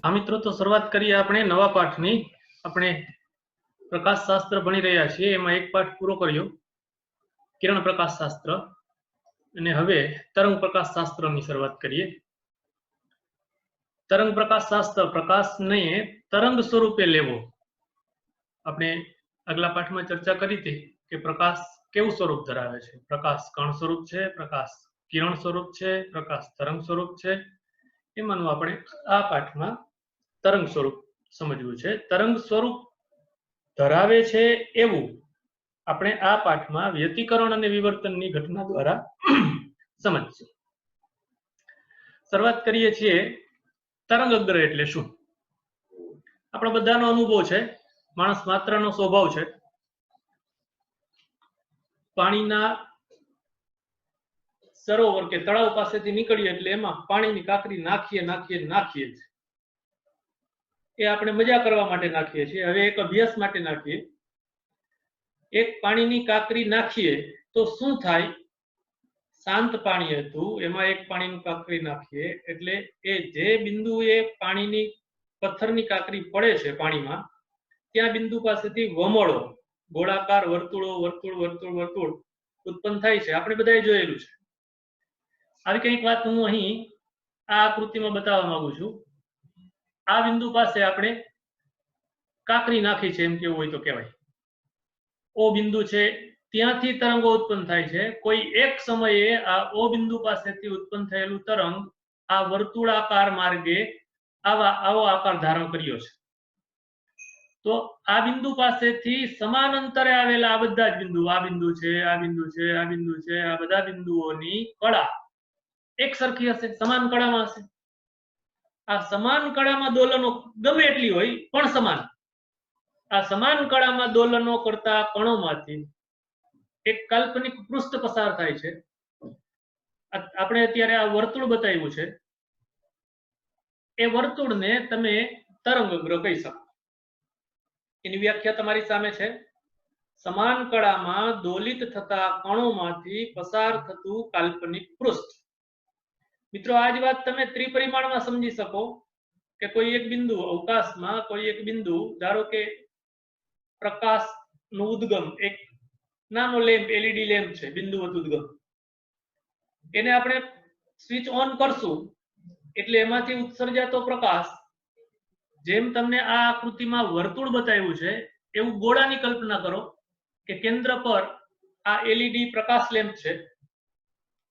हाँ मित्रों, तो शुरुआत करिए अपने नवा पाठनी। अपने प्रकाश शास्त्र भणी रह्या छीए, एमां एक पाठ पूरो कर्यो किरण प्रकाश शास्त्र, अने हवे तरंग प्रकाश शास्त्रनी शुरुआत करिए। तरंग प्रकाश शास्त्र प्रकाश ने तरंग स्वरूपे लेवो। अपने अगला पाठ में चर्चा करी थी कि प्रकाश केवुं स्वरूप धरावे छे। प्रकाश कण स्वरूप छे, प्रकाश किरण स्वरूप छे, प्रकाश तरंग स्वरूप छे। एमांनुं आपणे आ पाठमां तरंग स्वरूप समजवुं छे। तरंग स्वरूप धरावे छे एवुं આપણે આ પાઠમાં વ્યતિકરણ અને વિવર્તનની ઘટના દ્વારા સમજીશું। શરૂઆત કરીએ છીએ તરંગઅગ્ર એટલે શું। આપણો બધાનો અનુભવ છે, માણસ માત્રનો સ્વભાવ છે, પાણીના સરોવર કે તળાવ પાસેથી નીકળીએ એટલે એમાં પાણીની કાંકરી નાખીએ નાખીએ નાખીએ છીએ। એ આપણે મજા કરવા માટે નાખીએ છીએ। હવે એક અભ્યાસ માટે નાખીએ। एक पाणीनी काकरी नाखीए तो शुं थाय? शांत पाणी हतुं, एमां एक पाणीनी काकरी नाखीए एटले ए जे बिंदुए पाणीनी पत्थरनी काकरी पड़े छे पाणीमां, त्या बिंदु पासेथी वमळो गोळाकार वर्तुळो वर्तुळ वर्तुळ वर्तुळ उत्पन्न थाय छे। आपणे बधाए जोयेलुं छे। આવી કંઈક વાત હું અહીં આ આકૃતિમાં બતાવવા માંગુ છું। આ બિંદુ પાસે આપણે કાકરી નાખી છે એમ કેવું હોય તો કહેવાય। ओ बिंदु छे त्यांथी तरंगो उत्पन्न थाय छे। कोई एक समये आ ओ बिंदु पासेथी उत्पन्न थयेलुं तरंग आ वर्तुळाकार मार्गे आवो आकार धारण कर्यो छे। तो आ बिंदु पासेथी समान अंतरे आवेला आ बधा ज बिंदु, आ बिंदु छे, आ बिंदु छे, आ बिंदु छे, आ बधा बिंदुओनी कळा एक सरखी हशे, समान कळामां हशे। आ समान कळामां दोलनो गमे एटली होय पण समान। आ समान कळामां दोलनो करता कणोमांथी एक काल्पनिक पृष्ठ पसार थाय छे। આપણે અત્યારે આ વર્તુળ બતાવ્યું છે, એ વર્તુળને તમે તરંગઅગ્ર કહી શકો। એની વ્યાખ્યા તમારી સામે છે। સમાન કળામાં દોલિત થતા કણોમાંથી પસાર થતું કાલ્પનિક પૃષ્ઠ। મિત્રો આ જ વાત તમે ત્રિપરિમાણમાં સમજી શકો કે કોઈ એક બિંદુ અવકાશમાં કોઈ એક બિંદુ, ધારો કે પ્રકાશનો ઉદ્ગમ એક નાનો લેમ્પ એલઈડી લેમ્પ છે, બિંદુવત ઉદ્ગમ, એને આપણે સ્વિચ ઓન કરશું એટલે એમાંથી ઉત્સર્જાતો પ્રકાશ, જેમ તમને આ આકૃતિમાં વર્તુળ બતાવ્યું છે એવું ગોળાની કલ્પના કરો કે કેન્દ્ર પર આ એલઈડી પ્રકાશ લેમ્પ છે,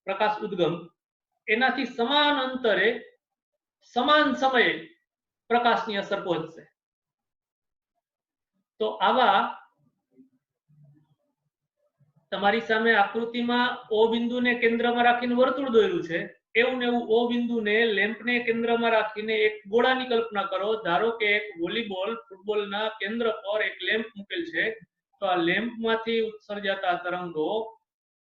પ્રકાશ ઉદ્ગમ, એનાથી સમાન અંતરે સમાન સમયે પ્રકાશની અસર પહોંચશે। તો આવા તમારી સામે આકૃતિમાં O બિંદુને કેન્દ્રમાં રાખીને વર્તુળ દોર્યું છે, એવું ને એવું O બિંદુને લેમ્પને કેન્દ્રમાં રાખીને એક ગોળાની કલ્પના કરો। ધારો કે એક વોલીબોલ ફૂટબોલના કેન્દ્ર પર એક લેમ્પ મૂકેલ છે, તો આ લેમ્પમાંથી ઉત્સર્જાતા તરંગો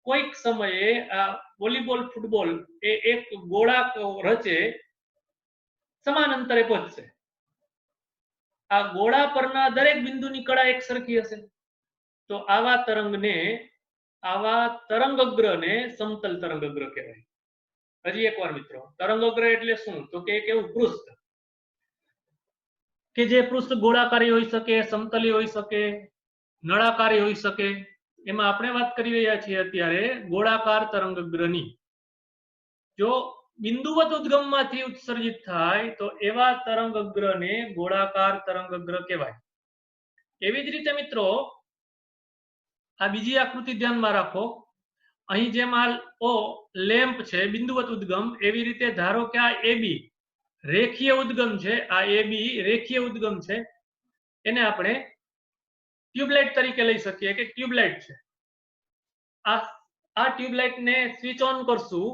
કોઈક સમયે આ વોલીબોલ ફૂટબોલ એ એક ગોળા રચે સમાન અંતરે પહોંચશે। आ गोळा परना दरेक बिंदुनी कड़ा एक सरखी हशे। तो आवा तरंगने, आवा तरंगअग्रने समतल तरंगअग्र कहेवाय। हजी एकवार मित्रों, तरंगअग्र एटले शुं? तो के एक एवुं पृष्ठ के जे पृष्ठ गोळाकारी होई सके, समतली होई सके, नळाकारी होई सके। एमां आपणे वात करी रह्या छीए अत्यारे गोळाकार तरंगअग्रनी। जो बिंदुवत उद्गममांथी उत्सर्जित थाय तो एवा तरंगअग्रने गोळाकार तरंगअग्र कहेवाय। एवी ज रीते मित्रों आ बीजी आकृति ध्यानमां राखो। અહીં જેમ આ O લેમ્પ છે બિંદુવત ઉદ્ગમ, એવી રીતે ધારો કે આ AB રેખીય ઉદ્ગમ છે, આ AB રેખીય ઉદ્ગમ છે, એને આપણે ટ્યુબલાઇટ તરીકે લઈ શકીએ કે ટ્યુબલાઇટ છે। આ ટ્યુબલાઇટને સ્વિચ ઓન કરશું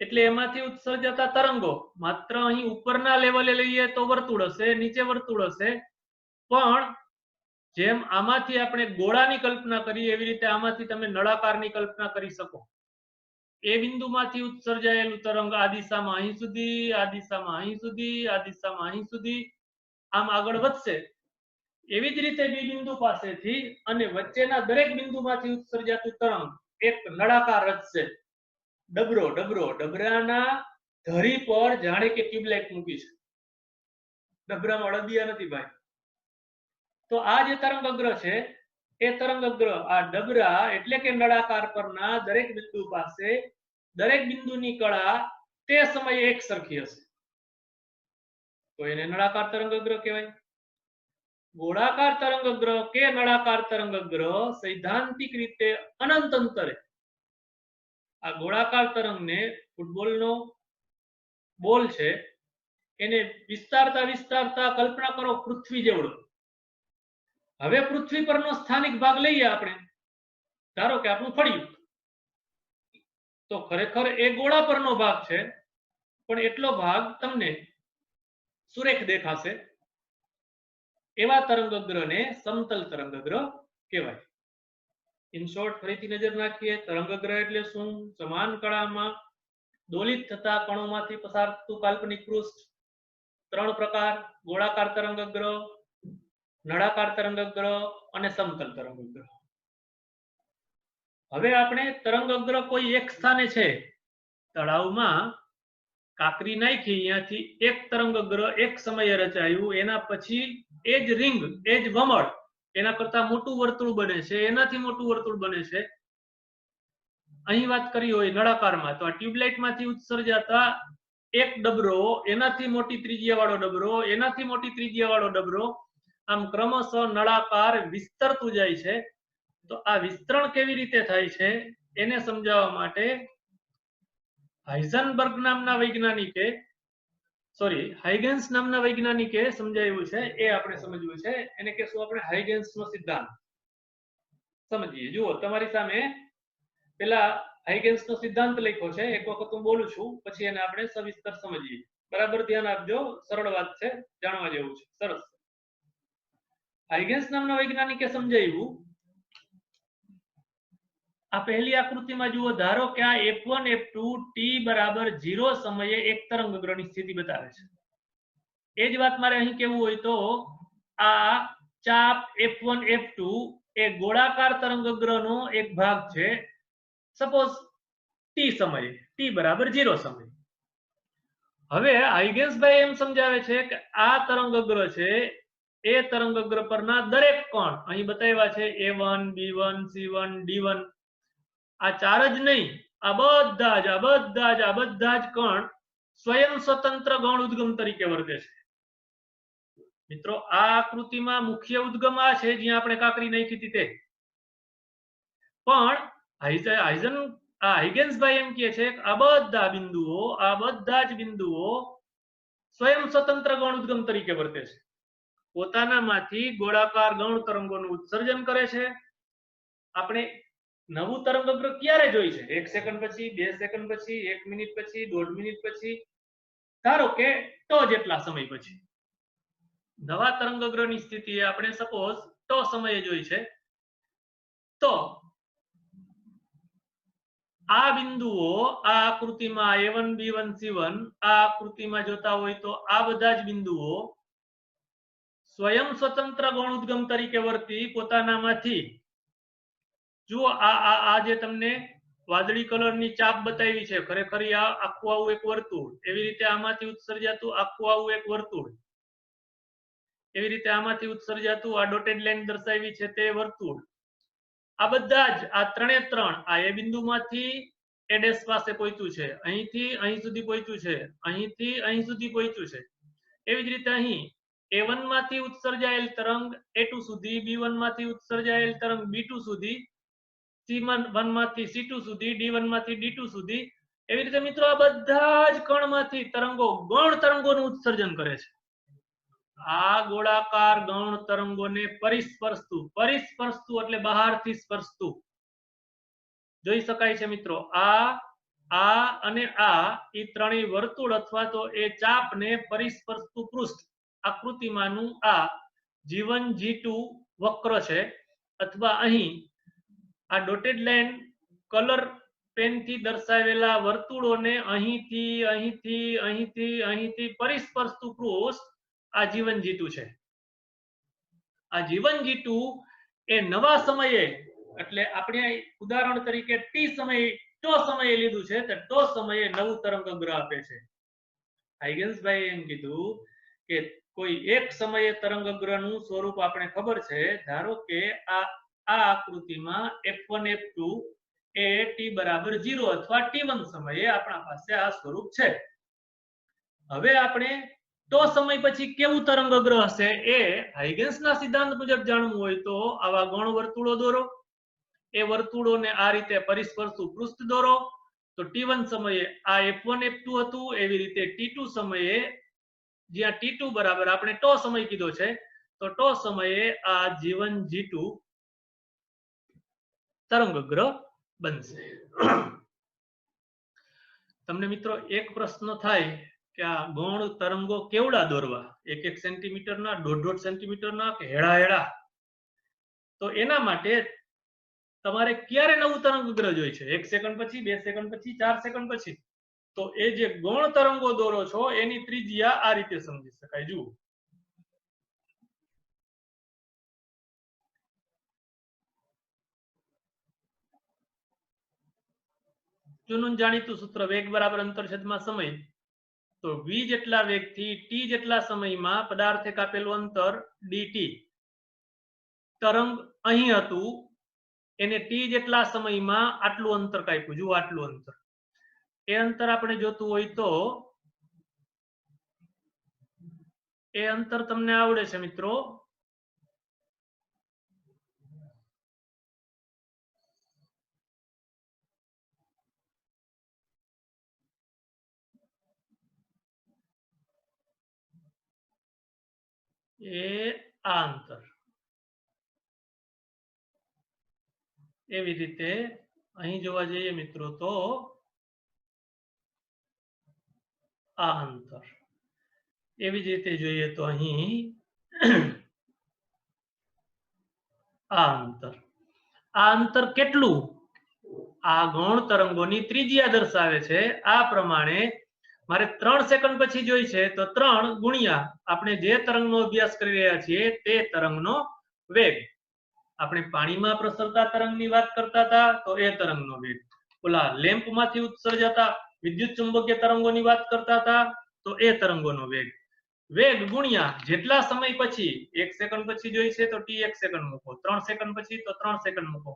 એટલે એમાંથી ઉત્સર્જાતા તરંગો માત્ર અહીં ઉપરના લેવલે લઈએ તો વર્તુળ હશે, નીચે વર્તુળ હશે, પણ જેમ આમાંથી આપણે ગોળાની કલ્પના કરી એવી રીતે આમાંથી તમે નળાકારની કલ્પના કરી શકો। એ બિંદુમાંથી ઉત્સર્જાયેલું તરંગ આ દિશામાં અહીં સુધી, આ દિશામાં અહીં સુધી, આ દિશામાં અહીં સુધી આમ આગળ વધશે। એવી જ રીતે બી બિંદુ પાસેથી અને વચ્ચેના દરેક બિંદુમાંથી ઉત્સર્જાતું તરંગ એક નળાકાર રચશે। डबरो डबरो डबराना धरी पर जाने के ट्यूबलाइट मूकी छे। ડબરામાં અળદિયા નથી ભાઈ. તો આ જે તરંગઅગ્ર છે એ તરંગઅગ્ર આ ડબરા એટલે કે નળાકાર પરના દરેક બિંદુ પાસે દરેક બિંદુની કળા તે સમયે એક સરખી હશે, તો એને નળાકાર તરંગઅગ્ર કહેવાય. ગોળાકાર તરંગઅગ્ર કે નળાકાર તરંગઅગ્ર સૈદ્ધાંતિક રીતે અનંત અંતરે આ ગોળાકાર તરંગને ફૂટબોલનો બોલ છે એને વિસ્તારતા વિસ્તારતા કલ્પના કરો પૃથ્વી જેવડો. હવે પૃથ્વી પરનો સ્થાનિક ભાગ લઈએ આપણે, ધારો કે આપણું ફળિયું, તો ખરેખર એ ગોળા પરનો ભાગ છે પણ એટલો ભાગ તમને સુરેખ દેખાશે. એવા તરંગઅગ્રને સમતલ તરંગઅગ્ર કહેવાય. ઇન શોર્ટ ફરીથી નજર નાખીએ, તરંગઅગ્ર એટલે શું? સમાન કળામાં દોલિત થતા કણોમાંથી પસાર થતું કાલ્પનિક પૃષ્ઠ. ત્રણ પ્રકાર: ગોળાકાર તરંગઅગ્ર, નળાકાર તરંગઅગ્ર અને સમતલ તરંગઅગ્ર. હવે આપણે તરંગઅગ્ર કોઈ એક સ્થાને છે, તળાવમાં કાંકરી નાખી અહીંયાથી એક તરંગઅગ્ર એક સમયે રચાયું, એના પછી એ જ રિંગ એ જ ભમર એના કરતા મોટું વર્તુળ બને છે, એનાથી મોટું વર્તુળ બને છે. અહીં વાત કરી હોય નળાકારમાં, તો આ ટ્યુબલાઇટમાંથી ઉત્સર્જાતા એક ડબરો, એનાથી મોટી ત્રિજ્યા વાળો ડબરો, એનાથી મોટી ત્રિજ્યા વાળો ડબરો, આમ ક્રમશઃ નળાકાર વિસ્તરતું જાય છે. તો આ વિસ્તરણ કેવી રીતે થાય છે એને સમજાવવા માટે હાઇઝનબર્ગ નામના વૈજ્ઞાનિકે હાઇગેન્સ નામના વૈજ્ઞાનિકે સમજાવ્યું છે, એ આપણે સમજવું છે. એને કહેશું આપણે હાઇગેન્સનો સિદ્ધાંત. સમજીએ. જુઓ તમારી સામે પેલા હાઇગેન્સનો સિદ્ધાંત લખ્યો છે, એક વખત હું બોલું છું પછી એને આપણે સવિસ્તર સમજીએ. બરાબર ધ્યાન આપજો, સરળ વાત છે, જાણવા જેવું છે. સરસ. હાઇગેન્સ નામના વૈજ્ઞાનિકે સમજાવ્યું, આ પહેલી આકૃતિમાં જુઓ, ધારો કે આ F1 F2 t બરાબર 0 સમયે એક તરંગઅગ્રની સ્થિતિ બતાવે છે. એ જ વાત મારે અહીં કેવું હોય તો આ ચાપ F1 F2 એ ગોળાકાર તરંગઅગ્રનો એક ભાગ છે, સપોઝ t સમયે, t બરાબર 0 સમયે. હવે હાઇગેન્સભાઈ એમ સમજાવે છે કે આ તરંગઅગ્ર છે એ તરંગઅગ્ર પરના દરેક કણ અહીં બતાવ્યા છે, A1 B1 C1 D1, આ ચાર જ નહીં, આ બધા જ કણ સ્વયં સ્વતંત્ર ગૌણ ઉદ્ગમ તરીકે વર્તે છે. મિત્રો આ આકૃતિમાં મુખ્ય ઉદ્ગમ આ છે જ્યાં આપણે કાંકરી નાખી હતી તે. પણ હાઇગેન્સભાઈ એમ કહે છે કે આ બધા જ બિંદુઓ સ્વયં સ્વતંત્ર ગૌણ ઉદ્ગમ તરીકે વર્તે છે. પોતાનામાંથી ગોળાકાર ગૌણ તરંગોનું ઉત્સર્જન કરે છે. આપણે નવું તરંગઅગ્ર ક્યારે જોઈ છે? 1 સેકન્ડ પછી, 2 સેકન્ડ પછી, 1 મિનિટ પછી, 1.5 મિનિટ પછી, ધારો કે તો જેટલા સમય પછી નવા તરંગઅગ્રની સ્થિતિ આપણે સપોઝ તો સમયે જોઈ છે. તો આ બિંદુઓ આ આકૃતિમાં A1 B1 C1 આ આકૃતિમાં જોતા હોય તો આ બધા જ બિંદુઓ સ્વયં સ્વતંત્ર ગૌણ ઉદ્ગમ તરીકે વર્તી પોતાનામાંથી, જુઓ આ જે તમને વાદળી કલરની ચાપ બતાવી છે, ખરેખર આ આખું આવું એક વર્તુળ, એવી રીતે આમાંથી ઉત્સર્જાતું આખું આવું એક વર્તુળ, એવી રીતે આમાંથી ઉત્સર્જાતું આ ડોટેડ લાઈન દર્શાવી છે તે વર્તુળ, આ બધા જ આ ત્રણે ત્રણ આ એ બિંદુમાંથી એ ડેશ પાસે પહોંચ્યું છે, અહીંથી અહીં સુધી પહોંચ્યું છે, અહીંથી અહીં સુધી પહોંચ્યું છે. એવી જ રીતે અહીં A1 માંથી ઉત્સર્જાયેલ તરંગ A2 સુધી, B1 માંથી ઉત્સર્જાયેલ તરંગ B2 સુધી, C1 માંથી C2 સુધી, D1 માંથી D2 સુધી. એવી રીતે મિત્રો આ બધા જ કણમાંથી તરંગો ગૌણ તરંગોનું ઉત્સર્જન કરે છે. આ ગોળાકાર ગૌણ તરંગોને પરિસ્પર્શતું એટલે બહારથી સ્પર્શતું જોઈ શકાય છે. મિત્રો આ અને આ એ ત્રણેય વર્તુળ અથવા તો એ ચાપને પરિસ્પર્શતું પૃષ્ઠ આકૃતિમાંનું આ G1 G2 વક્ર છે, અથવા અહીં આ ડોટેડ લાઈન કલર પેનથી દર્શાવેલા વર્તુળોને અહીંથી પરિસ્પર્શતું પૃષ્ઠ આ G1 G2 છે. આ G1 G2 એ નવા સમયે, એટલે આપણે ઉદાહરણ તરીકે t સમયે લીધું છે, તો સમયે નવું તરંગઅગ્ર આપે છે. હાઇગેન્સભાઈ એમ કીધું કે કોઈ એક સમયે તરંગગ્રહનું સ્વરૂપ આપણે ખબર છે. ધારો કે આ આકૃતિમાં f1 f2 એ t બરાબર 0 અથવા t1 સમયે આપણા પાસે આ સ્વરૂપ છે. હવે આપણે તો સમય પછી કેવું તરંગગ્રહ હશે એ હાઇગેન્સના સિદ્ધાંત મુજબ જાણવું હોય તો આવા ગૌણ વર્તુળો દોરો. એ વર્તુળોને આ રીતે પરિસ્પર્શી પૃષ્ઠ દોરો. તો t1 સમયે આ f1 f2 હતું, એવી રીતે t2 સમયે જ્યાં t2 બરાબર આપણે ટો સમય કીધો છે, તો ટો સમયે આ g1 g2 તરંગગ્રહ બનશે. તમને મિત્રો એક પ્રશ્ન થાય કે આ ગૌણ તરંગો કેવડા દોરવા, 1-1 સેન્ટીમીટરના, 1.5 સેન્ટીમીટરના કે હેડા હેડા? તો એના માટે તમારે ક્યારે નવું તરંગગ્રહ જોઈએ છે? 1 સેકન્ડ પછી, 2 સેકન્ડ પછી, 4 સેકન્ડ પછી? તો એ જે ગૌણ તરંગો દોરો છો એની ત્રિજ્યા આ રીતે સમજી શકાય. જુઓ, જૂનું જાણીતું સૂત્ર વેગ બરાબર અંતર છેદમાં સમય. તો v જેટલા વેગથી t જેટલા સમયમાં પદાર્થે કાપેલું અંતર dt. તરંગ અહીં હતું, એને t જેટલા સમયમાં આટલું અંતર કાપ્યું. જુઓ આટલું અંતર. એ અંતર આપણે જોતું હોય તો એ અંતર તમને આવડે છે મિત્રો? એ આ અંતર. એવી રીતે અહીં જોવા જઈએ મિત્રો તો આ અંતર. એવી જ રીતે જોઈએ તો અહીં આ અંતર. આ અંતર કેટલું? આ ગૌણ તરંગોની ત્રિજ્યા દર્શાવે છે. આ પ્રમાણે મારે 3 સેકન્ડ પછી જોઈ છે તો 3 ગુણ્યા આપણે જે તરંગનો અભ્યાસ કરી રહ્યા છીએ તે તરંગનો વેગ. આપણે પાણીમાં પ્રસરતા તરંગની વાત કરતા હતા તો એ તરંગનો વેગ. ઓલા લેમ્પમાંથી ઉત્સર્જાતા વિદ્યુત ચુંબકીય તરંગોની વાત કરતા હતા તો એ તરંગોનો વેગ. વેગ ગુણ્યા જેટલા સમય પછી, 1 સેકન્ડ પછી જોઈ છે તો t 1 સેકન્ડ મૂકો, 3 સેકન્ડ પછી તો 3 સેકન્ડ મૂકો.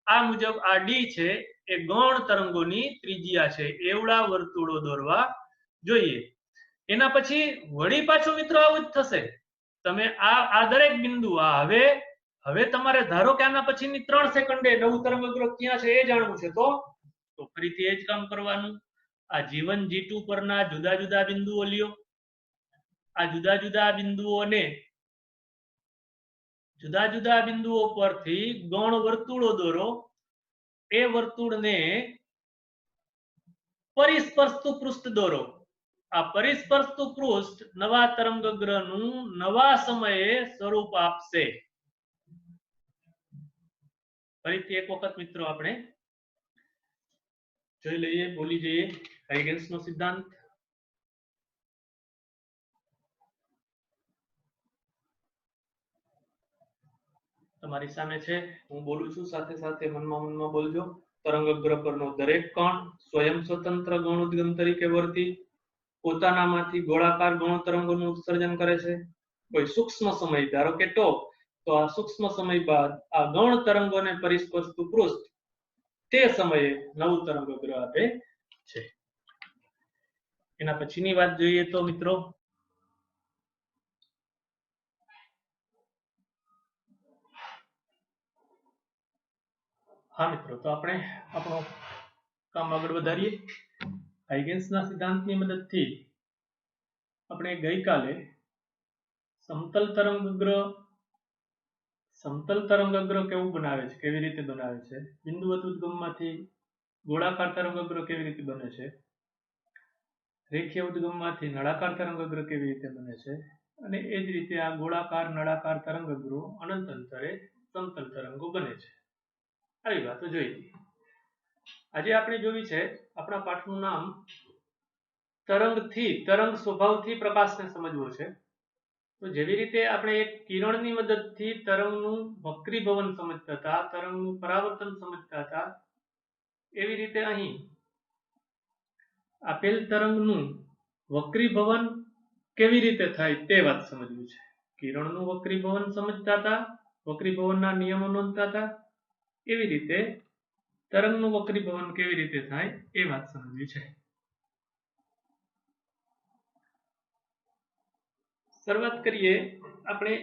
આ મુજબ આ ડી છે એ ગૌણ તરંગોની ત્રિજ્યા છે. એવડા વર્તુળો દોરવા જોઈએ. એના પછી વળી પાછું મિત્રો આવું જ થશે. તમે આ દરેક બિંદુ હવે તમારે ધારો કે આના પછીની 3 સેકન્ડે નવું તરંગગ્રહ ક્યાં છે એ જાણવું છે તો ફરીથી એ જ કામ કરવાનું. આ g1 g2 પરના જુદા જુદા બિંદુઓ લ્યો. આ જુદા જુદા બિંદુઓ પરથી ગૌણ વર્તુળો દોરો. એ વર્તુળને પરિસ્પર્શતું પૃષ્ઠ દોરો. આ પરિસ્પર્શતું પૃષ્ઠ નવા તરંગગ્રહનું નવા સમયે સ્વરૂપ આપશે. ફરીથી એક વખત મિત્રો આપણે જોઈ લઈએ, બોલી જઈએ હાઇગેન્સનો સિદ્ધાંત. તમારી સામે છે, હું બોલું છું, સાથે સાથે મનમાં બોલજો. તરંગગ્રહ પરનો દરેક કણ સ્વયં સ્વતંત્ર ગૌણ ઉદ્ગમ તરીકે વર્તી પોતાનામાંથી ગોળાકાર ગૌણ તરંગોનું ઉત્સર્જન કરે છે. કોઈ સૂક્ષ્મ સમય ધારો કે ટો, તો આ સૂક્ષ્મ સમય બાદ આ ગૌણ તરંગોને પરિસ્પર્શતું પૃષ્ઠ તે સમયે નવું તરંગગ્રહ આપે છે. એના પછીની વાત જોઈએ તો મિત્રો હા મિત્રો, તો આપણે આપણો કામ આગળ વધારીએ. હાઇગેન્સના સિદ્ધાંતની મદદથી આપણે ગઈકાલે સમતલ તરંગગ્રહ કેવું બનાવે છે, કેવી રીતે બનાવે છે, બિંદુવત ઉદ્ગમમાંથી ગોળાકાર તરંગગ્રહ કેવી રીતે બને છે, રેખીય ઉદ્ગમમાંથી નળાકાર તરંગગ્રહ કેવી રીતે બને છે, અને એ જ રીતે આ ગોળાકાર નળાકાર તરંગગ્રહો અનંત અંતરે સમતલ તરંગો બને છે. આવી વાતો જોઈ. આજે આપણે જોવી છે, આપણા પાઠનું નામ તરંગ સ્વભાવથી પ્રકાશને સમજવો છે. તો જેવી રીતે આપણે એક કિરણની મદદથી તરંગનું વક્રીભવન સમજતા હતા, તરંગનું પરાવર્તન સમજતા હતા, એવી રીતે અહીં આપેલ તરંગનું વક્રીભવન કેવી રીતે થાય તે વાત સમજવી છે. કિરણનું વક્રીભવન સમજતા હતા, વક્રીભવનના નિયમો નોંધતા હતા. એવી રીતે તરંગનું વક્રીભવન કેવી રીતે થાય એ વાત સમજવી છે. શરૂઆત કરીએ. આપણે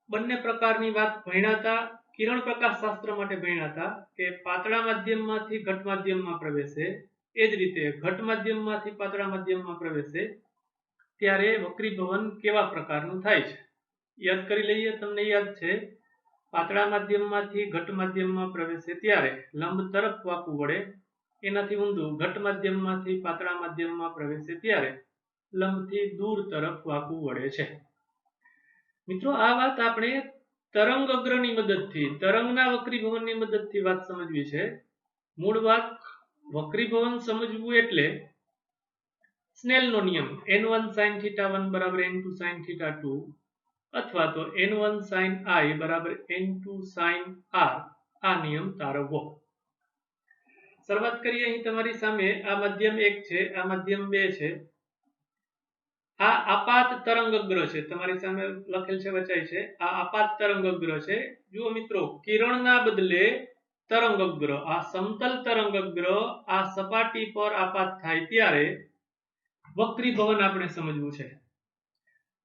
બંને પ્રકારની વાત ભણ્યા હતા. કિરણ પ્રકાશ શાસ્ત્ર માટે ભણ્યા હતા કે પાતળા માધ્યમમાંથી ઘટ માધ્યમમાં પ્રવેશે, એ જ રીતે ઘટ માધ્યમમાંથી પાતળા માધ્યમમાં પ્રવેશે ત્યારે વક્રીભવન કેવા પ્રકારનું થાય છે. યાદ કરી લઈએ. તમને યાદ છે, પાતળા માધ્યમમાંથી ઘટ માધ્યમમાં પ્રવેશે ત્યારે લંબ તરફ વાંકું વળે, એનાથી ઊંધું ઘટ માધ્યમમાંથી પાતળા માધ્યમમાં પ્રવેશે ત્યારે લંબથી દૂર તરફ વાંકું વળે છે. મિત્રો, આ વાત આપણે તરંગ અગ્રની મદદથી, તરંગના વક્રીભવનની મદદથી વાત સમજવી છે. મૂળ વાત વક્રીભવન સમજવું એટલે સ્નેલનો નિયમ n1 sin θ1 બરાબર n2 sin θ2 અથવા તો n1 sin I બરાબર n2 sin r આ નિયમ તારવવો. શરૂઆત કરીએ. અહીં તમારી સામે આ માધ્યમ 1 છે, આ માધ્યમ 2 છે. આ આપાત તરંગગ્ર છે, તમારી સામે લખેલ છે, વચાય છે. આ આપાત તરંગગ્ર છે. જુઓ મિત્રો, કિરણના બદલે તરંગગ્ર, આ સમતલ તરંગગ્ર આ સપાટી પર આપાત થાય ત્યારે વક્રીભવન આપણે સમજવું છે.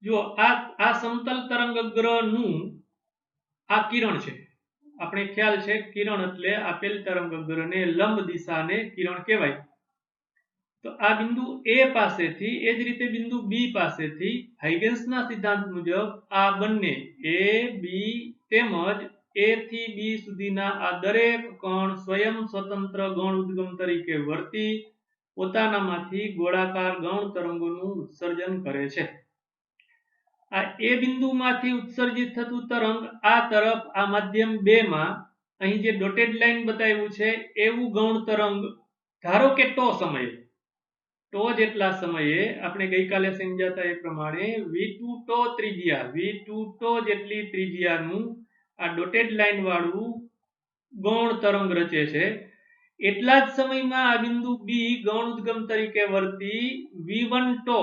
જુઓ, આ સમતલ તરંગગ્રનું આ કિરણ છે. આપણે ખ્યાલ છે, કિરણ એટલે આપેલ તરંગગ્રને લંબ દિશાને કિરણ કહેવાય. તો આ બિંદુ A પાસેથી, એ જ રીતે બિંદુ B પાસેથી હાઇગેન્સના સિદ્ધાંત મુજબ આ બંને A, B તેમજ A થી B સુધીના આ દરેક કણ સ્વયં સ્વતંત્ર ગૌણ ઉદ્ગમ તરીકે વર્તી પોતાનામાંથી ગોળાકાર ગૌણ તરંગોનું ઉત્સર્જન કરે છે. આ A બિંદુમાંથી ઉત્સર્જિત થતું તરંગ આ તરફ આ માધ્યમ 2 માં અહીં જે ડોટેડ લાઈન બતાવ્યું છે એવું ગૌણ તરંગ, ધારો કે ટો જેટલા સમયે આપણે ગઈકાલે સમજાતા એ પ્રમાણે v2 ટો ત્રિજ્યા, v2 ટો જેટલી ત્રિજ્યાનું આ ડોટેડ લાઈન વાળું ગૌણ તરંગ રચે છે. એટલા જ સમયમાં આ બિંદુ B ગૌણ ઉદ્ગમ તરીકે વર્તી v1 ટો,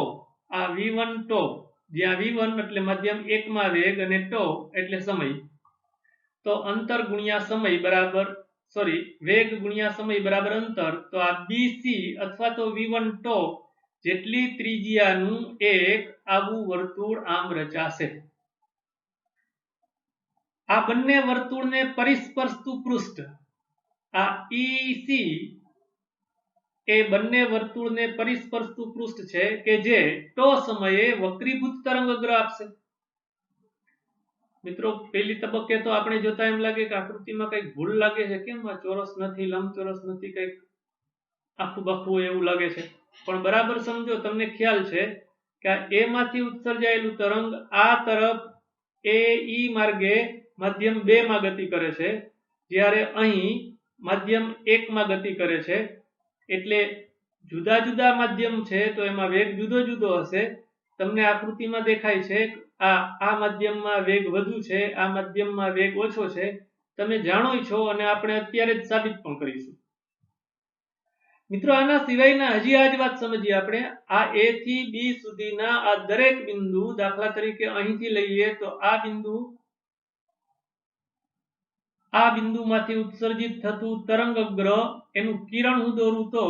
આ v1 ટો, જ્યાં v1 એટલે માધ્યમ 1 માં વેગ અને ટો એટલે સમય, તો અંતર ગુણ્યા સમય બરાબર વેગ ગુણ્યા સમય બરાબર અંતર, તો આ BC અથવા તો v1 ટો જેટલી ત્રિજ્યાનું એક આવું વર્તુળ આમ રચાશે. આ બંને વર્તુળને પરિસ્પર્શતું પૃષ્ઠ, આ EC એ બંને વર્તુળને પરિસ્પર્શતું પૃષ્ઠ છે કે જે ટો સમયે વક્રીભૂત તરંગગ્ર આપશે. મિત્રો, પહેલી તબક્કે તો આપણે જોતા એમ લાગે કે આકૃતિમાં કંઈક ભૂલ લાગે છે, કેમ આ ચોરસ નથી, લંબચોરસ નથી, કંઈક આખું બાખું એવું લાગે છે. પણ બરાબર સમજો, તમને ખ્યાલ છે કે આ A માંથી ઉત્સર્જાયેલું તરંગ આ તરફ AE માર્ગે માધ્યમ 2 માં ગતિ કરે છે, જ્યારે અહીં માધ્યમ 1 માં ગતિ કરે છે. એટલે જુદા જુદા માધ્યમ છે તો એમાં વેગ જુદો જુદો હશે. તમને આકૃતિમાં દેખાય છે આ માધ્યમમાં વેગ વધુ છે, આ માધ્યમમાં વેગ ઓછો છે. તમે જાણો છો અને આપણે અત્યારે જ સાબિત પણ કરીશું. મિત્રો, આના સિવાયના હજી આ જ વાત સમજીએ આપણે. આ A થી B સુધીના આ દરેક બિંદુ, દાખલા તરીકે અહીંથી લઈએ તો આ બિંદુમાંથી ઉત્સર્જિત થતું તરંગગ્ર એનું કિરણ હું દોરું તો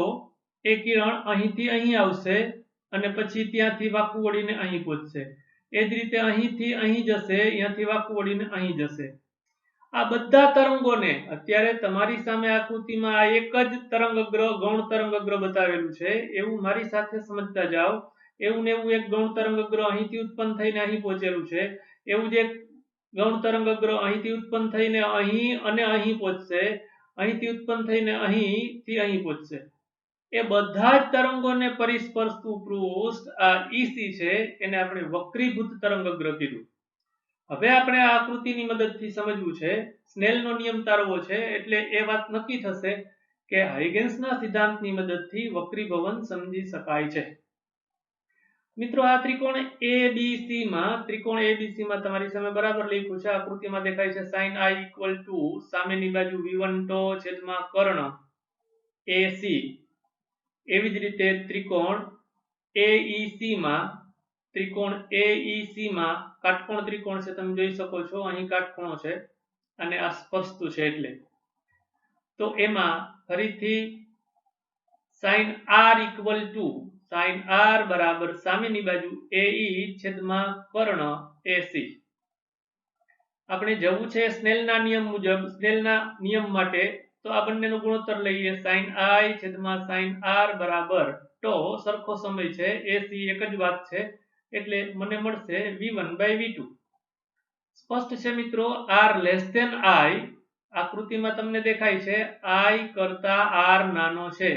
એ કિરણ અહીંથી અહીં આવશે અને પછી ત્યાંથી વાંકું વળીને અહીં પહોંચશે. એ જ રીતે અહીંથી અહીં જશે, અહીંયાથી વાંકું વળીને અહીં જશે. આ બધા તરંગોને અત્યારે તમારી સામે આકૃતિમાં આ એક જ તરંગગ્ર, ગૌણ તરંગગ્ર બતાવેલું છે, એવું મારી સાથે સમજતા જાઓ. એવું ને એવું એક ગૌણ તરંગગ્ર અહીંથી ઉત્પન્ન થઈને અહીં પહોંચેલું છે, એવું જ એક ગૌણ તરંગગ્ર અહીંથી ઉત્પન્ન થઈને અહીં અને અહીં પહોંચશે, અહીંથી ઉત્પન્ન થઈને અહીંથી અહીં પહોંચશે. એ બધા જ તરંગોને પરિસ્પર્શતું પૃષ્ઠ આ EC છે, એને આપણે વક્રીભૂત તરંગગ્ર કીધું. હવે આપણે આ આકૃતિની મદદથી સમજવું છે, સ્નેલનો નિયમ તારવવો છે, એટલે એ વાત નક્કી થશે કે હાઇગેન્સના સિદ્ધાંતની મદદથી વક્રીભવન સમજી શકાય છે. મિત્રો, આ ત્રિકોણ ABC માં તમારી સામે બરાબર લખ્યું છે, આકૃતિમાં દેખાય છે sin I equal to સામેની બાજુ v1 ટો છેદમાં કર્ણ AC. એવી જ રીતે ત્રિકોણ AEC માં ત્રિકોણ AEC માં કાટકોણ ત્રિકોણ છે, તમે જોઈ શકો છો અહીં કાટખૂણો છે અને આ સ્પષ્ટ છે, એટલે તો એમાં ફરીથી sin r equal to sin r બરાબર સામેની બાજુ AE છેદમાં કર્ણ AC. આપણે જવું છે સ્નેલના નિયમ મુજબ, સ્નેલના નિયમ માટે તો આ બંનેનો ગુણોત્તર લઈએ. sin I છેદમાં sin r બરાબર તો સરખો સમય છે, AC એક જ વાત છે, એટલે મને મળશે v1/v2. સ્પષ્ટ છે મિત્રો, r લેસ ધેન I આકૃતિમાં તમને દેખાય છે I કરતા r નાનો છે,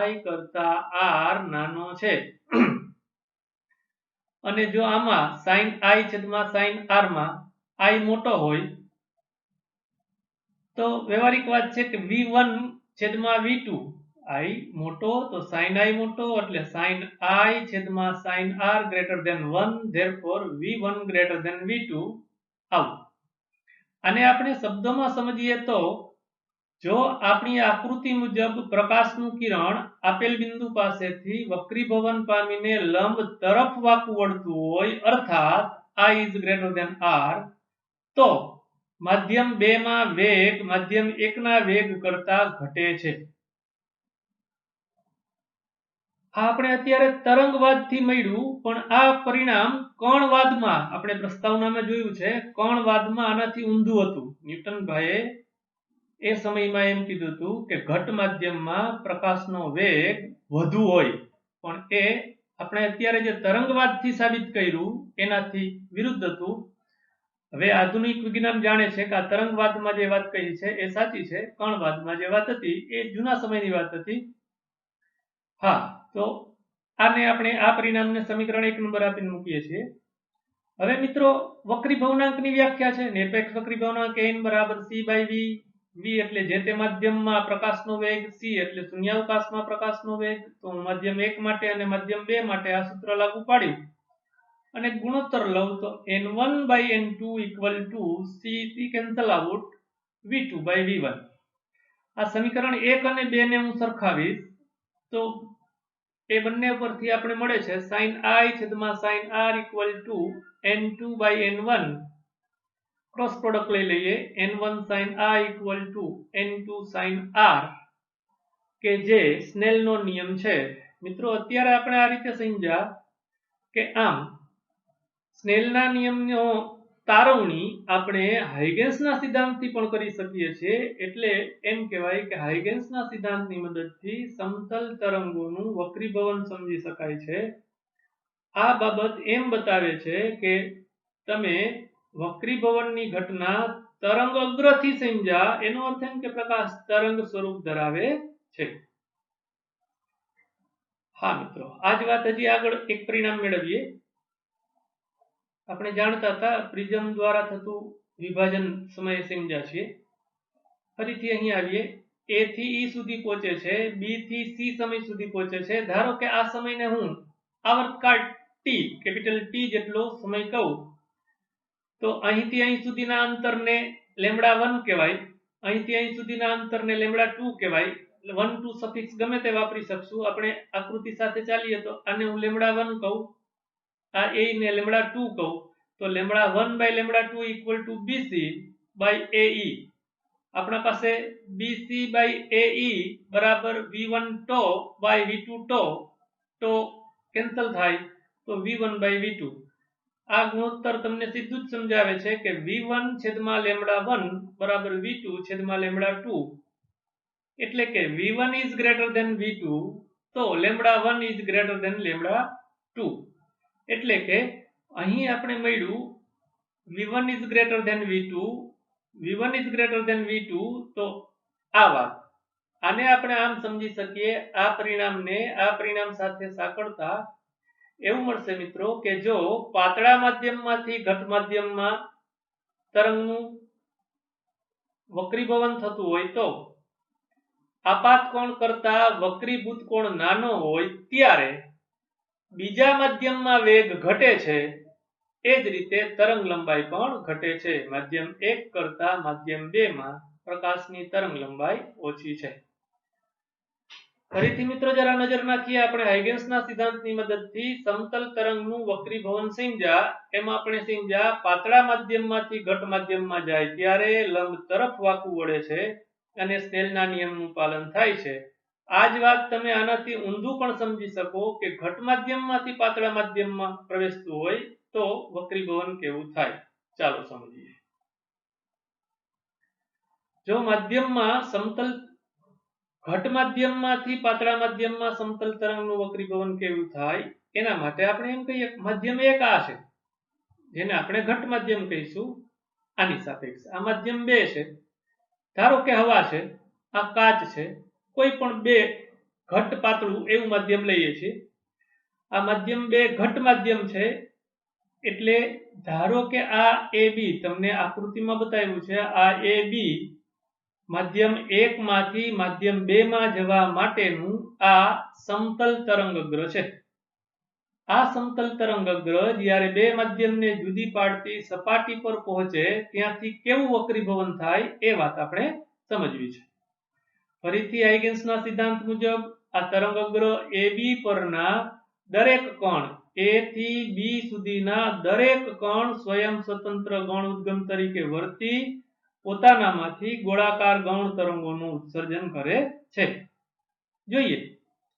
I કરતા r નાનો છે. અને જો આમાં sin I છેદમાં sin r માં I મોટો હોય તો વ્યવહારિક વાત છે કે v1 છેદમાં v2 I મોટો તો sin I મોટો એટલે sin I છેદમાં sin r greater than 1, therefore v1 greater than v2. આવું અને આપણે શબ્દોમાં સમજીએ તો જો આપણી આકૃતિ મુજબ પ્રકાશનું કિરણ આપેલ બિંદુ પાસેથી વક્રીભવન પામીને લંબ તરફ વાંકું વળતું હોય, અર્થાત I is greater than r, તો માધ્યમ 2 માં વેગ માધ્યમ 1 ના વેગ કરતા ઘટે છે. આપણે અત્યારે તરંગવાદથી મળ્યું, પણ આ પરિણામ કણવાદમાં આપણે પ્રસ્તાવનામાં જોયું છે, કણવાદમાં આનાથી ઊંધું હતું. ન્યૂટનભાઈએ એ સમયમાં એમ કીધું હતું કે ઘટ માધ્યમમાં પ્રકાશનો વેગ વધુ હોય, પણ એ આપણે અત્યારે જે તરંગવાદથી સાબિત કર્યું એનાથી વિરુદ્ધ હતું. હવે આધુનિક વિજ્ઞાન જાણે છે કે આ તરંગવાદમાં જે વાત કહી છે એ સાચી છે, કણવાદમાં જે વાત હતી એ જૂના સમયની વાત હતી. હા, તો આને આપણે આ પરિણામને સમીકરણ 1 નંબર આપીને મૂકીએ છીએ. હવે મિત્રો વક્રીભવનાંકની વ્યાખ્યા છે, નિરપેક્ષ વક્રીભવનાંક n બરાબર c/v. v એટલે જે તે માધ્યમમાં પ્રકાશનો વેગ, c એટલે શૂન્યાવકાશમાં પ્રકાશનો વેગ. તો માધ્યમ 1 માટે અને માધ્યમ 2 માટે આ સૂત્ર લાગુ પાડ્યું અને ગુણોત્તર લઉં તો n1/n2 equal to c cancel out v2/v1. આ સમીકરણ 1 અને 2 ને હું સરખાવીશ તો એ બંને પરથી આપણે મળે છે sin I છેદમાં sin r equal to n2/n1. Cross product લઈ લઈએ, n1 sin I equal to n2 sin r, કે જે સ્નેલનો નિયમ છે. મિત્રો અત્યારે આપણે આ રીતે સમજ્યા કે આમ સ્નેલના નિયમનો તારવણી આપણે હાઇગેન્સના સિદ્ધાંતથી પણ કરી શકીએ છીએ. એટલે એમ કહેવાય કે હાઇગેન્સના સિદ્ધાંતની મદદથી સમતલ તરંગોનું વક્રીભવન સમજી શકાય છે. આ બાબત એમ બતાવે છે કે તમે વક્રીભવનની ઘટના તરંગ અગ્રથી સમજ્યા, એનો અર્થ એમ કે પ્રકાશ તરંગ સ્વરૂપ ધરાવે છે. હા મિત્રો, આ જ વાત હજી આગળ એક પરિણામ મેળવીએ. આપણે જાણતા હતા પ્રિઝમ દ્વારા થતું વિભાજન સમયે સમજ્યા છીએ. ફરીથી અહીં આવીએ, A થી E સુધી પહોંચે છે, B થી C સમય સુધી પહોંચે છે. ધારો કે આ સમયને હું આવર્તકાળ T, કેપિટલ T જેટલો સમય કહું, તો અહીંથી અહીં સુધીના અંતરને λ1 કહેવાય, અહીંથી અહીં સુધીના અંતરને λ2 કહેવાય. 1 2 સફિક્સ ગમે તે વાપરી શકશું. આપણે આકૃતિ સાથે ચાલીએ તો આને હું λ1 કહું, આ A ને λ2 કહું, તો λ1/λ2 ઇક્વલ ટુ BC/AE. આપણા પાસે BC/AE બરાબર v1 v2 તો કેન્સલ થાય, તો v1/v2. આ ગુણોત્તર તમને સીધું જ સમજાવે છે કે v1 છેદમાં λ1 બરાબર v2 છેદમાં λ2. એટલે કે v1 is greater than v2 તો λ1 is greater than λ2. એટલે કે અહીં આપણે મળ્યું v1 is greater than v2, v1 is greater than v2, તો આ વાત આને આપણે આમ સમજી શકીએ. આ પરિણામને આ પરિણામ સાથે સાંકળતા એવું મળશે મિત્રો કે જો પાતળા માધ્યમમાંથી ઘટ માધ્યમમાં તરંગનું વક્રીભવન થતું હોય તો આપાત કોણ કરતા વક્રીભૂત કોણ નાનો હોય ત્યારે બીજા માધ્યમમાં વેગ ઘટે છે. એ જ રીતે તરંગ લંબાઈ પણ ઘટે છે. માધ્યમ 1 કરતા માધ્યમ 2 માં પ્રકાશની તરંગ લંબાઈ ઓછી છે. ફરીથી મિત્રો જરા નજર નાખીએ આપણે હાઇગેન્સના સિદ્ધાંતની મદદથી સમતલ તરંગનું વક્રીભવન સમજ્યા. એમાં આપણે સમજ્યા પાતળા માધ્યમમાંથી ઘટ માધ્યમમાં જાય ત્યારે લંબ તરફ વાંકું વળે છે અને સ્નેલના નિયમનું પાલન થાય છે. આ જ વાત તમે આનાથી ઊંધું પણ સમજી શકો કે ઘટ માધ્યમમાંથી પાતળા માધ્યમમાં પ્રવેશતું હોય તો વક્રીભવન કેવું થાય. ચાલો સમજીએ. જો માધ્યમમાં સમતલ ઘટ માધ્યમમાંથી પાતળા માધ્યમમાં સમતલ તરંગનું વક્રીભવન કેવું થાય એના માટે આપણે એમ કહીએ માધ્યમ એક આ છે જેને આપણે ઘટ માધ્યમ કહીશું. આની સાપેક્ષ આ માધ્યમ 2 છે. ધારો કે હવા છે, આ કાચ છે, કોઈ પણ બે ઘટ પાતળું એવું માધ્યમ લઈએ છીએ. આ માધ્યમ 2 ઘટ માધ્યમ છે એટલે ધારો કે આ AB તમને આકૃતિમાં બતાવ્યું છે. આ AB માધ્યમ 1 માંથી માધ્યમ 2 માં જવા માટેનું આ સમતલ તરંગગ્ર છે. આ સમતલ તરંગગ્ર જ્યારે બે માધ્યમને જુદી પાડતી સપાટી પર પહોંચે ત્યાંથી કેવું વક્રીભવન થાય એ વાત આપણે સમજવી છે. ફરીથી હાઇગેન્સના સિદ્ધાંત મુજબ આ તરંગગ્ર AB પરના દરેક કણ A થી B સુધીના દરેક કણ સ્વયં સ્વતંત્ર ગૌણ ઉદ્ગમ તરીકે વર્તી પોતાનામાંથી ગોળાકાર ગૌણ તરંગોનું ઉત્સર્જન કરે છે. જોઈએ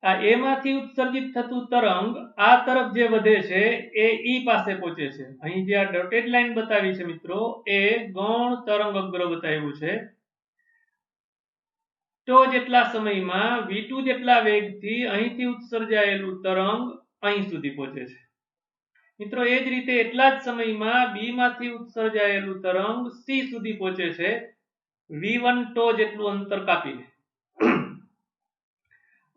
આ A માંથી ઉત્સર્જિત થતું તરંગ આ તરફ જે વધે છે એ E પાસે પહોંચે છે. અહીં જે આ ડોટેડ લાઈન બતાવી છે મિત્રો એ ગૌણ તરંગગ્ર બતાવ્યું છે. તો જેટલા સમયમાં v2 જેટલા વેગથી અહીંથી ઉત્સર્જાયેલું તરંગ અહીં સુધી પહોંચે છે. મિત્રો એ જ રીતે એટલા જ સમયમાં B માંથી ઉત્સર્જાયેલું તરંગ C સુધી પહોંચે છે v1 ટો જેટલું અંતર કાપીને.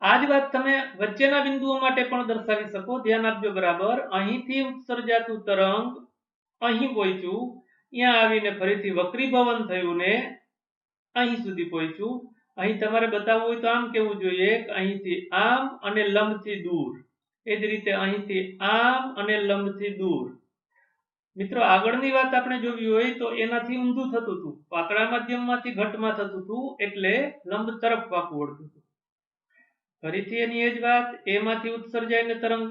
આ જ વાત તમે વચ્ચેના બિંદુઓ માટે પણ દર્શાવી શકો. ધ્યાન આપજો બરાબર. અહીંથી ઉત્સર્જાતું તરંગ અહીં પહોંચ્યું, અહીંયા આવીને ફરીથી વક્રીભવન થયું ને અહીં સુધી પહોંચ્યું. અહીં તમારે બતાવવું હોય તો આમ કેવું જોઈએ કે અહીંથી આમ અને લંબથી દૂર. એ જ રીતે અહીંથી આમ અને લંબથી દૂર. મિત્રો આગળની વાત આપણે જોવી હોય તો એનાથી ઊંધું થતું હતું. પાતળા માધ્યમમાંથી ઘટમાં થતું હતું એટલે લંબ તરફ વાંકું વળતું હતું. ફરીથી એની એ જ વાત. A માંથી ઉત્સર્જાઈને તરંગ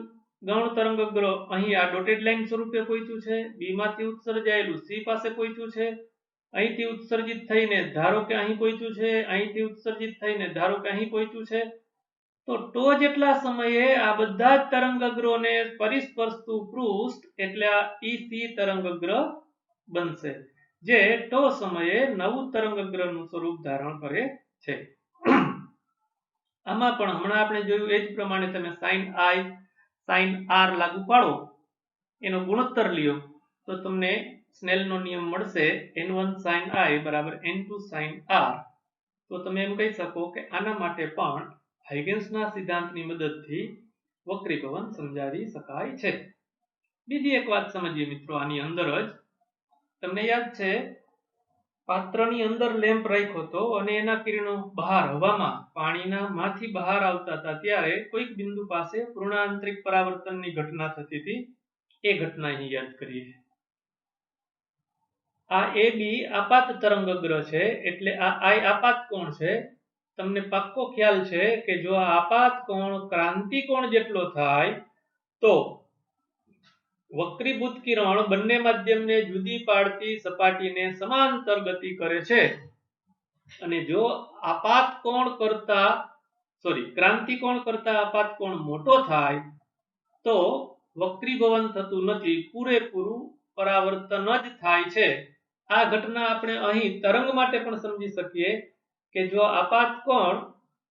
ગૌણ તરંગગ્ર અહીં આ ડોટેડ લાઈન સ્વરૂપે પહોંચ્યું છે. B માંથી ઉત્સર્જાયેલું C પાસે પહોંચ્યું છે. અહીંથી ઉત્સર્જિત થઈને ધારો કે અહીં પહોંચ્યું છે. અહીંથી ઉત્સર્જિત થઈને ધારો કે અહીં પહોંચ્યું છે. તો ટો જેટલા સમયે આ બધા જ તરંગગ્રહોને પરિસ્પર્શતું પૃષ્ઠ એટલે આ EC તરંગગ્ર બનશે જે ટો સમયે નવું તરંગગ્રહનું સ્વરૂપ ધારણ કરે છે. આમાં પણ હમણાં આપણે જોયું એ જ પ્રમાણે તમે sin I sin R લાગુ પાડો, એનો ગુણોત્તર લ્યો તો તમને સ્નેલનો નિયમ મળશે n1 sin I બરાબર n2 sin R. તો તમે એમ કહી શકો કે આના માટે પણ હાઇગેન્સના સિદ્ધાંતની મદદથી વક્રીભવન સમજાવી શકાય છે. બીજી એક વાત સમજીએ મિત્રો આની અંદર જ. તમને યાદ છે પાત્રની અંદર લેમ્પ રાખ્યો હતો અને એના કિરણો બહાર હવામાં પાણીના માંથી બહાર આવતા હતા ત્યારે કોઈક બિંદુ પાસે પૂર્ણાંતરિક પરાવર્તનની ઘટના થતી હતી. એ ઘટના અહીં યાદ કરીએ. આ AB આપાત તરંગગ્ર છે એટલે આ I આપાત કોણ છે. તમને પાક્કો ખ્યાલ છે કે જો આ આપાત કોણ ક્રાંતિ કોણ જેટલો થાય તો વક્રીભૂત કિરણ બંને માધ્યમને જુદી પાડતી સપાટીને સમાંતર ગતિ કરે છે અને જો આપાત કોણ કરતા ક્રાંતિ કોણ કરતા આપાત કોણ મોટો થાય તો વક્રીભવન થતું નથી, પૂરેપૂરું પરાવર્તન જ થાય છે. આ ઘટના આપણે અહીં તરંગ માટે પણ સમજી શકીએ કે જો આપાત કોણ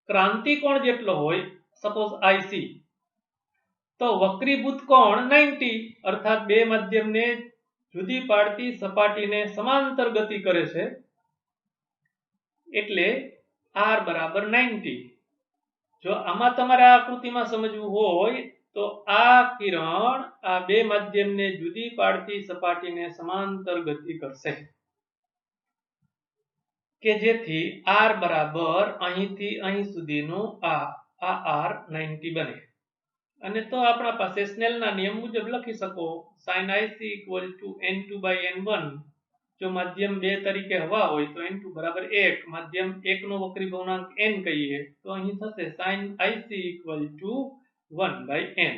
ક્રાંતિ કોણ જેટલો હોય સપોઝ IC તો વક્રીભૂત કોણ 90 અર્થાત બે માધ્યમને જુદી પાડતી સપાટીને સમાંતર ગતિ કરે છે એટલે R બરાબર 90. જો આમાં તમારે આ આકૃતિમાં સમજવું હોય તો આ કિરણ આ બે માધ્યમને જુદી પાડતી સપાટીને સમાંતર ગતિ કરશે કે જેથી R બરાબર અહીંથી અહીં સુધીનું આ R 90 બને. અને તો આપણા પાસે સ્નેલના નિયમ મુજબ લખી શકો sin IC = n2/n1. જો માધ્યમ 2 તરીકે હવા હોય તો n2 બરાબર 1, માધ્યમ 1 નો વક્રી ભવનાંક n કહીએ તો અહીં થશે sin IC = 1/n.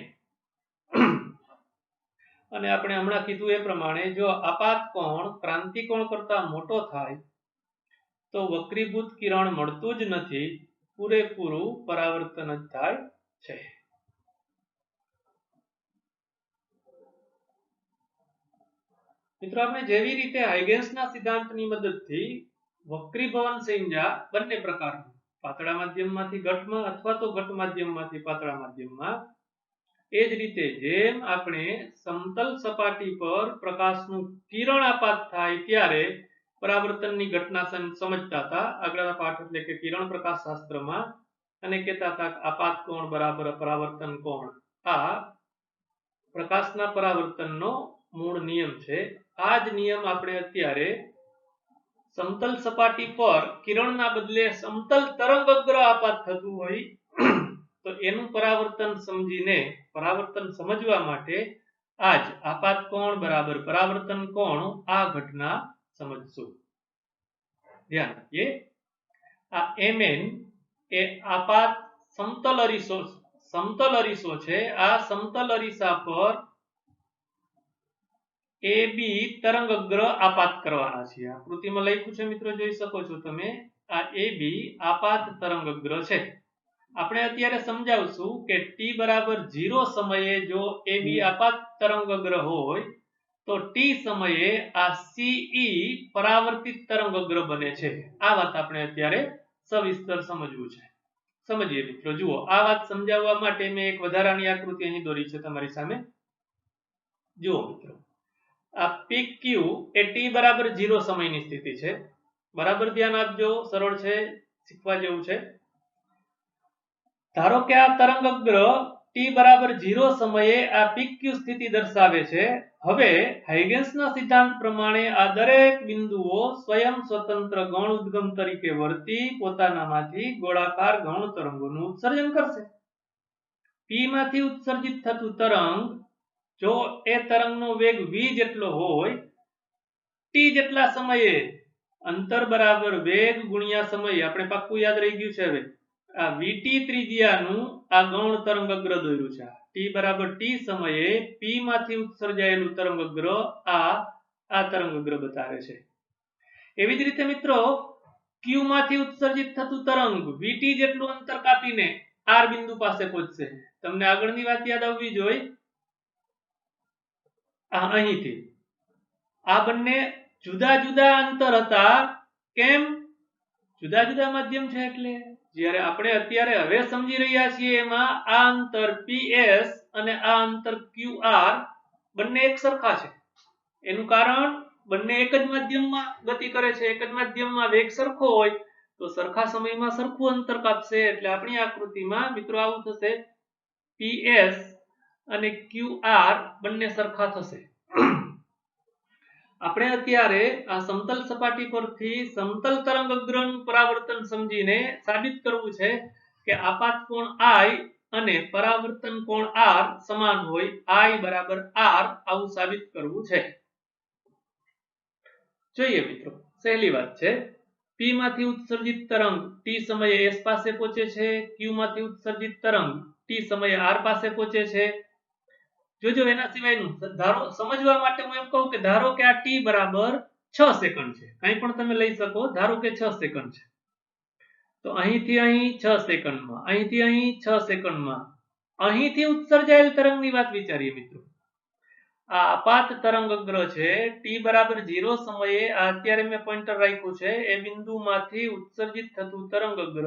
અને આપણે હમણાં કીધું એ પ્રમાણે જો આપાત કોણ ક્રાંતિકોણ કરતા મોટો થાય તો વક્રીભૂત કિરણ મળતું જ નથી, પૂરેપૂરું પરાવર્તન જ થાય છે. મિત્રો આપણે જેવી રીતે હાઇગેન્સના સિદ્ધાંતની મદદથી વક્રીભવન સંજ્ઞા બંને પ્રકારની પાતળા માધ્યમમાંથી ઘટમાં અથવા તો ઘટ માધ્યમમાંથી પાતળા માધ્યમમાં, એ જ રીતે જેમ આપણે સમતલ સપાટી પર પ્રકાશનું કિરણ આપાત થાય ત્યારે પરાવર્તનની ઘટના સમજતા હતા આગળના પાઠ એટલે કે કિરણ પ્રકાશ શાસ્ત્રમાં, અને કહેતા હતા આપાત કોણ બરાબર પરાવર્તન કોણ આ પ્રકાશના પરાવર્તનનો મૂળ નિયમ છે. આ જ નિયમ આપણે અત્યારે સમતલ સપાટી પર કિરણના બદલે સમતલ તરંગઅગ્ર આપાત થતું હોય તો એનું પરાવર્તન સમજીને પરાવર્તન સમજવા માટે આજ આપાત કોણ બરાબર પરાવર્તન કોણ આ ઘટના સમજશું. ધ્યાન રાખીએ, આ Mn એ આપાત સમતલ અરીસો છે. આ સમતલ અરીસા પર AB તરંગઅગ્ર આપાત કરવાના છે. આકૃતિમાં લખ્યું છે મિત્રો, જોઈ શકો છો તમે, આ AB આપાત તરંગઅગ્ર છે. આપણે અત્યારે સમજાવશું કે t બરાબર 0 સમયે જો AB આપાત તરંગઅગ્ર હોય તો t સમયે આ CE પરાવર્તિત તરંગઅગ્ર બને છે. આ વાત આપણે અત્યારે સવિસ્તર સમજવું છે. સમજીએ મિત્રો. જુઓ, આ વાત સમજાવવા માટે મેં એક વધારાની આકૃતિ અહીં દોરી છે તમારી સામે. જુઓ મિત્રો, આ PQ એ t બરાબર 0 સમયની સ્થિતિ છે. બરાબર ધ્યાન આપજો, સરળ છે, શીખવા જેવું છે. ધારો કે આ તરંગઅગ્ર t બરાબર 0 સમયે આ PQ સ્થિતિ દર્શાવે છે. હવે હાઇગેન્સના સિદ્ધાંત પ્રમાણે આ દરેક બિંદુઓ સ્વયં સ્વતંત્ર ગૌણ ઉદ્ગમ તરીકે વર્તી પોતાનામાંથી ગોળાકાર ગૌણ તરંગોનું ઉત્સર્જન કરશે. P માંથી ઉત્સર્જિત થતું તરંગ જો એ તરંગનો વેગ v જેટલો હોય, t જેટલા સમયે અંતર બરાબર વેગ ગુણ્યા સમય, આપણે પાક્કું યાદ રહી ગયું છે. હવે આ vt ત્રિજ્યાનું આ ગૌણ તરંગઅગ્ર દોર્યું છે. t બરાબર t સમયે p માંથી ઉત્સર્જાયેલું તરંગઅગ્ર આ તરંગઅગ્ર બતાવે છે. એવી જ રીતે મિત્રો q માંથી ઉત્સર્જિત થતું તરંગ vt જેટલું અંતર કાપીને r બિંદુ પાસે પહોંચશે. તમને આગળની વાત યાદ આવવી જોઈએ. અહીંથી આ બંને જુદા જુદા અંતર હતા. કેમ? જુદા જુદા માધ્યમ છે એટલે. જ્યારે આપણે અત્યારે હવે સમજી રહ્યા છીએ એમાં આ અંતર PS અને આ અંતર QR બંને એક સરખા છે. એનું કારણ બંને એક જ માધ્યમમાં ગતિ કરે છે. એક જ માધ્યમમાં વેગ સરખો હોય તો સરખા સમયમાં સરખું અંતર કાપશે. એટલે આપણી આકૃતિમાં મિત્રો આવું થશે, PS અને QR બંને સરખા થશે. આપણે અત્યારે આ સમતલ સપાટી પરથી સમતલ તરંગઅગ્રનું પરાવર્તન સમજીને સાબિત કરવું છે કે આપાત કોણ I અને પરાવર્તન કોણ R સમાન હોય. I બરાબર R આવું સાબિત કરવું છે. જોઈએ મિત્રો, સહેલી વાત છે. P માંથી ઉત્સર્જિત તરંગ t સમયે S પાસે પહોંચે છે. Q માંથી ઉત્સર્જિત તરંગ t સમયે R પાસે પહોંચે છે. જોજો, એના સિવાયનું ધારો સમજવા માટે હું એમ કહું કે ધારો કે આ t બરાબર 6 સેકન્ડ છે. કંઈ પણ તમે લઈ શકો. ધારો કે 6 સેકન્ડ છે તો અહીંથી અહીં 6 સેકન્ડમાં, અહીંથી અહીં 6 સેકન્ડમાં અહીંથી ઉત્સર્જાયેલ તરંગની વાત વિચારીએ મિત્રો. આ આપાત તરંગઅગ્ર છે. t બરાબર 0 સમયે આ અત્યારે મેં પોઇન્ટર રાખ્યું છે એ બિંદુમાંથી ઉત્સર્જિત થતું તરંગઅગ્ર,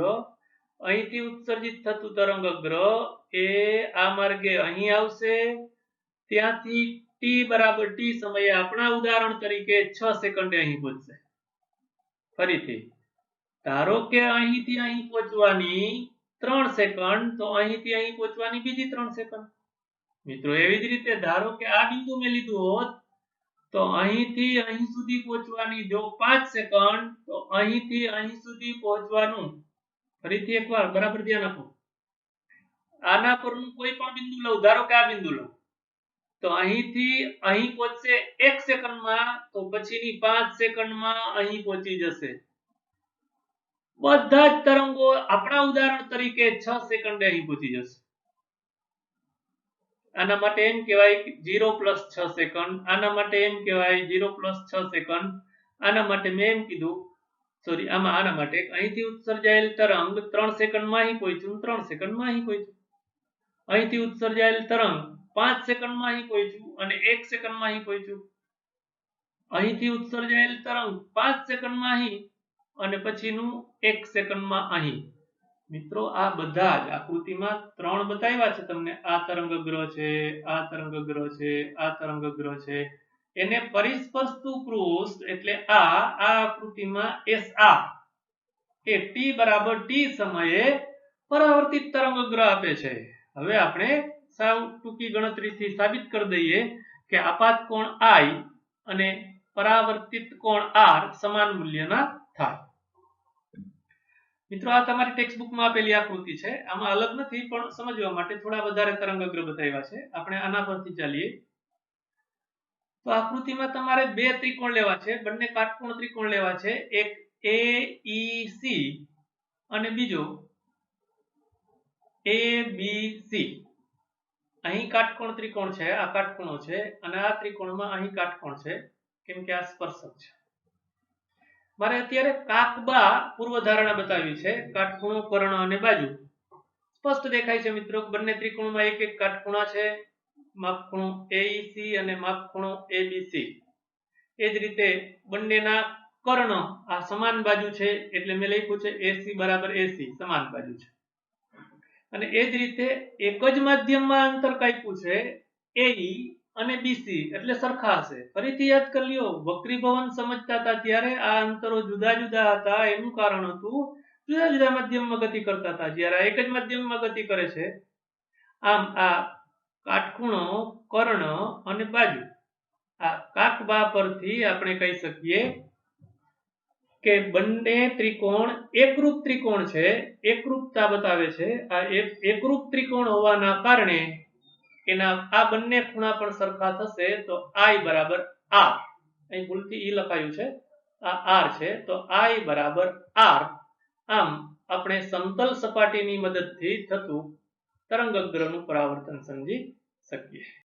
અહીંથી ઉત્સર્જિત થતું તરંગઅગ્ર એ આ માર્ગે અહીં આવશે. ત્યાંથી t બરાબર t સમયે આપણા ઉદાહરણ તરીકે 6 સેકન્ડે અહીં પહોંચશે. ફરીથી ધારો કે અહીંથી અહીં પહોંચવાની 3 સેકન્ડ તો અહીંથી અહીં પહોંચવાની બીજી 3 સેકન્ડ. મિત્રો એવી જ રીતે ધારો કે આ બિંદુ મેં લીધું હોત તો અહીંથી અહીં સુધી પહોંચવાની જો 5 સેકન્ડ તો અહીંથી અહીં સુધી પહોંચવાનું, ફરીથી એકવાર બરાબર ધ્યાન આપો, આના પરનું કોઈ પણ બિંદુ લઉં, ધારો કે આ બિંદુ લઉં, તો અહીંથી અહીં પહોંચશે 1 સેકન્ડમાં, તો પછીની 5 સેકન્ડમાં અહીં પહોંચી જશે. બધા જ તરંગો આપણા ઉદાહરણ તરીકે 6 સેકન્ડે અહીં પહોંચી જશે. આના માટે એમ કહેવાય 0 + 6 સેકન્ડ, આના માટે એમ કહેવાય 0 + 6 સેકન્ડ, આના માટે મેં એમ કીધું સોરી આના માટે અહીંથી ઉત્સર્જાયેલ તરંગ 3 સેકન્ડમાં અહીં પહોંચ્યું, 3 સેકન્ડમાં અહીં પહોંચ્યું. અહીંથી ઉત્સર્જાયેલ તરંગ 5 સેકન્ડમાં અહીં પહોંચ્યું અને 1 સેકન્ડમાં અહીં પહોંચ્યું. અહીંથી ઉત્સર્જાયેલ તરંગ 5 સેકન્ડમાં અહીં અને પછીનું 1 સેકન્ડમાં અહીં. મિત્રો આ બધા જ આકૃતિમાં 3 બતાવ્યા છે તમને. આ તરંગગ્રહ છે, આ તરંગગ્રહ છે, આ તરંગગ્રહ છે. એને પરિસ્પર્શતું પૃષ્ઠ એટલે આ આકૃતિમાં SR એ t = t સમયે પરાવર્તિત તરંગગ્રહ આપે છે. હવે આપણે સાવ ટૂંકી ગણતરીથી સાબિત કરી દઈએ કે આપાત કોણ I અને પરાવર્તિત કોણ R સમાન મૂલ્યના થાય. મિત્રો આ તમારી ટેક્સ્ટ બુકમાં આપેલી આકૃતિ છે. આમાં અલગ નથી પણ સમજવા માટે થોડા વધારે તરંગગ્રહ બતાવ્યા છે. આપણે આના પરથી ચાલીએ. તો આકૃતિમાં તમારે બે ત્રિકોણ લેવા છે, બંને કાટકોણ ત્રિકોણ લેવા છે. એક AEC અને બીજો ABC. અહીં કાટકોણ ત્રિકોણ છે, આ કાટકોણો છે અને આ ત્રિકોણમાં અહીં કાટકોણ છે કેમ કે આ સ્પર્શક છે. મારે અત્યારે કાકબા પૂર્વધારણા બતાવી છે, કાટખૂણો, કર્ણ અને બાજુ. સ્પષ્ટ દેખાય છે મિત્રો, બંને ત્રિકોણમાં એક એક કાટખૂણા છે, માપખૂણો AEC અને માપખૂણો ABC. એ જ રીતે બંનેના કર્ણ આ સમાન બાજુ છે એટલે મેં લખ્યું છે AC = AC, સમાન બાજુ છે. અને એ જ રીતે એક જ માધ્યમમાં અંતર કાપ્યું છે AE અને BC એટલે સરખા હશે. ફરીથી યાદ કરી લ્યો, વક્રીભવન સમજતા હતા ત્યારે આ અંતરો જુદા જુદા હતા. એનું કારણ હતું જુદા જુદા માધ્યમમાં ગતિ કરતા હતા, જ્યારે એક જ માધ્યમમાં ગતિ કરે છે. આમ આ કાટખૂણો, કર્ણ અને બાજુ, આ કાકબા પરથી આપણે કહી શકીએ કે બંને ત્રિકોણ એકરૂપ ત્રિકોણ છે, એકરૂપતા બતાવે છે. આ એકરૂપ ત્રિકોણ હોવાના કારણે એના આ બંને ખૂણા પણ સરખા થશે. તો I = R. અહીં ભૂલથી E લખાયું છે, આ R છે, તો I = R. આમ આપણે સમતલ સપાટીની મદદથી થતું તરંગગ્રહનું પરાવર્તન સમજી શકીએ.